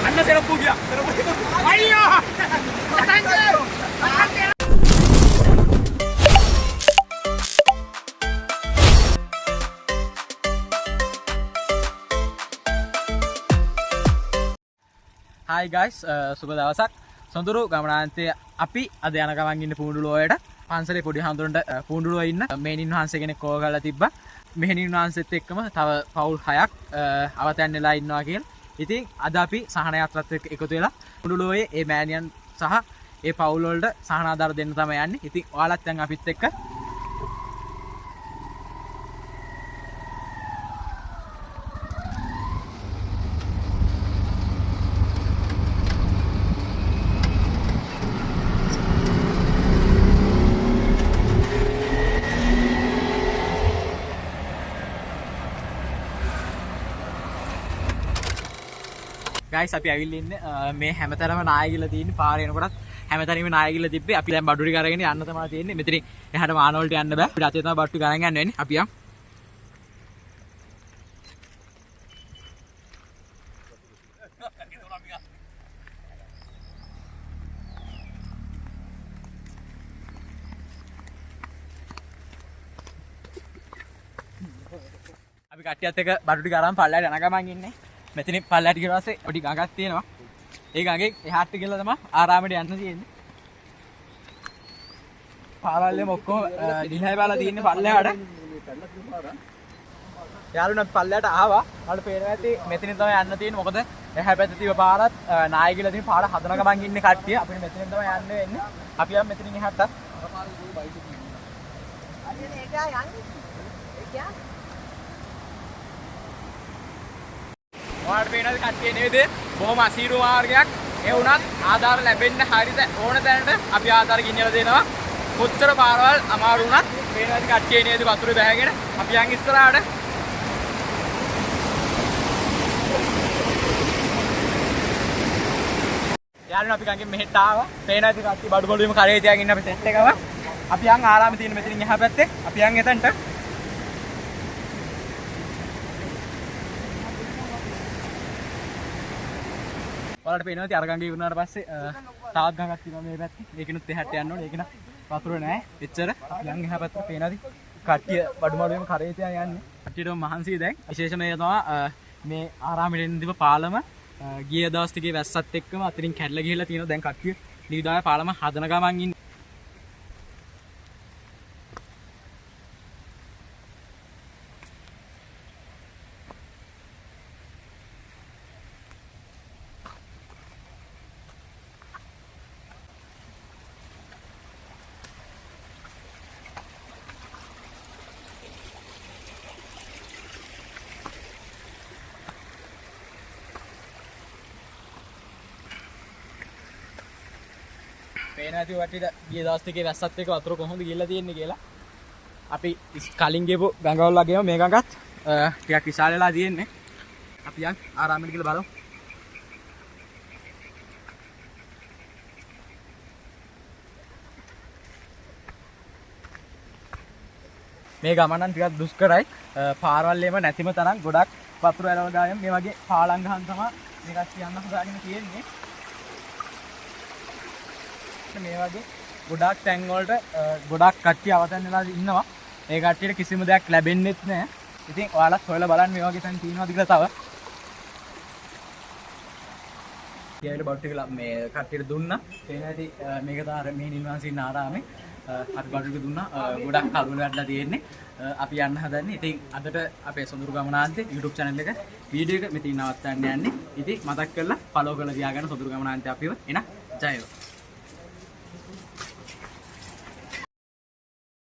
අන්න සෙරප්පු ගියා. අයියෝ! Hi guys, සුබ දවසක්. සොඳුරු ගමනාන්තයේ අපි අද යන ගමන් ඉන්න පුහුණුලෝයට පන්සලේ පොඩි හඳුරන්ට පුහුණුලෝ ඉන්න මෙහෙණින් වහන්සේ කෙනෙක් කෝ කරලා තිබ්බා. මෙහෙණින් වහන්සේත් එක්කම තව පවුල් 6ක් අවතැන් වෙලා ඉන්නවා කියලා. ඉතින් අද අපි සහන යාත්‍රාත් එක්ක එකතු වෙලා පුහුණුලෝයේ මේ මෑණියන් සහ ඒ පවුල් වලට සහන ආධාර දෙන්න තමයි යන්නේ. ඉතින් ඔයාලත් දැන් අපිත් එක්ක guys අපි ඇවිල්ලා ඉන්නේ මේ හැමතැනම නාය කියලා තියෙන පාරේ එනකොටත් හැමතැනම නාය කියලා තිබ්බේ. අපි දැන් බඩු ටික අරගෙන යන්න තමයි තියෙන්නේ. මෙතනින් එහාට මාන වලට යන්න බෑ. අපිට අතේ තමයි බඩු ටික අරන් යන්න වෙන්නේ. අපි යමු. අපි කට්ටියත් එක්ක බඩු ටික අරන් පල්ලයට යන ගමන් ඉන්නේ. මෙතනින් පල්ලයට ගිය පස්සේ පොඩි ගඟක් තියෙනවා. ඒ ගඟේ එහාට ගිහලා තමයි ආරාමයට යන්න තියෙන්නේ. පාරවල්ලෙම ඔක්කොම දිලයි බාලා තියෙන්නේ පල්ලයට. යාළුවෝ අපි පල්ලයට ආවා. අපිට පේනවා ඇති මෙතනින් තමයි යන්න තියෙන්නේ. මොකද එහා පැත්තේ තියෙන පාරත් නාය ගිහලා තියෙන පාර හදන ගමන් ඉන්නේ කට්ටිය. අපිට මෙතනින් තමයි යන්න වෙන්නේ. අපි යමු මෙතනින් එහාට. ඔයාලට පේනවාද කට්ටිය නේද? බොහොම අසීරු මාර්ගයක්. ඒ වුණත් ආධාර ලැබෙන්න හරියට ඕන තැනට අපි ආධාර ගෙනියලා දෙනවා. කොච්චර පාරවල් අමාරු වුණත් පේනවාද කට්ටිය නේද වතුරේ බැහැගෙන අපි යන් ඉස්සරහට. යාළුවෝ අපි ගඟෙන් මෙහෙට ආවා. පේනවාද කට්ටිය බඩු බඩුවෙම කරේ තියාගෙන ඉන්න අපි සෙට් එකම. අපි යන් ආරාමේ තියෙන මෙතනින් එහා පැත්තේ. අපි යන් එතනට. ඔයාලට පේනවාද අර ගඟේ ඉවරනාට පස්සේ තවත් ගඟක් තියෙනවා මේ පැත්තේ. ඒකිනුත් එහාට යන්න ඕනේ. ඒක න වතුර නෑ. එච්චර. යන් එහා පැත්තේ පේනවාද? කට්ටිය බඩු මඩුවෙම කරේ තියා යන්නේ. කට්ටියටම මහන්සියි දැන්. විශේෂම ඒ තමයි මේ ආරාමෙට එන්න දීප පාලම ගිය දවස් ටිකේ වැස්සත් එක්කම අතරින් කැඩලා ගිහලා තියෙනවා. දැන් කට්ටිය නිවිදාය පාලම හදන ගමන් ඉන්නේ. පේනවාද වටේට ගිය දවස් ටිකේ වැස්සත් එක්ක වතුර කොහොමද ගිහලා තියෙන්නේ කියලා. අපි කලින් ගිහපු ගඟවල වගේම මේ ගඟත් ටිකක් විශාල වෙලා තියෙන්නේ. අපි යන් ආරාමෙට ගිහලා බලමු. මේ ගමන නම් ටිකක් දුෂ්කරයි. පාරවල්ලේම නැතිම තරම් ගොඩක් වතුර ඇලවල ගායම් මේ වගේ පාලම් ගහන් තමයි මේකත් කියන්න හදාගෙන තියෙන්නේ. මේ වගේ ගොඩක් තැන් වලට ගොඩක් කට්ටිය අවතැන් වෙලා ඉන්නවා. ඒ කට්ටියට කිසිම දෙයක් ලැබෙන්නේත් නැහැ. ඉතින් ඔයාලත් හොයලා බලන්න මේ වගේ තැන් තියෙනවද කියලා තව. ඊයේට බඩු ටික මේ කට්ටියට දුන්නා. ඒ නැති මේක තමයි මේ නිවාසී ඉන්න ආරාමේ. අපි බඩු ටික දුන්නා. ගොඩක් කරුණ වැඩලා තියෙන්නේ. අපි යන්න හදන්නේ. ඉතින් අදට අපේ සොඳුරු ගමනාන්තේ YouTube channel එක වීඩියෝ එක මෙතන නවත්තන්න යන්නේ. ඉතින් මතක් කරලා follow කරලා තියාගන්න සොඳුරු ගමනාන්තේ අපිව. එන ජය වේවා.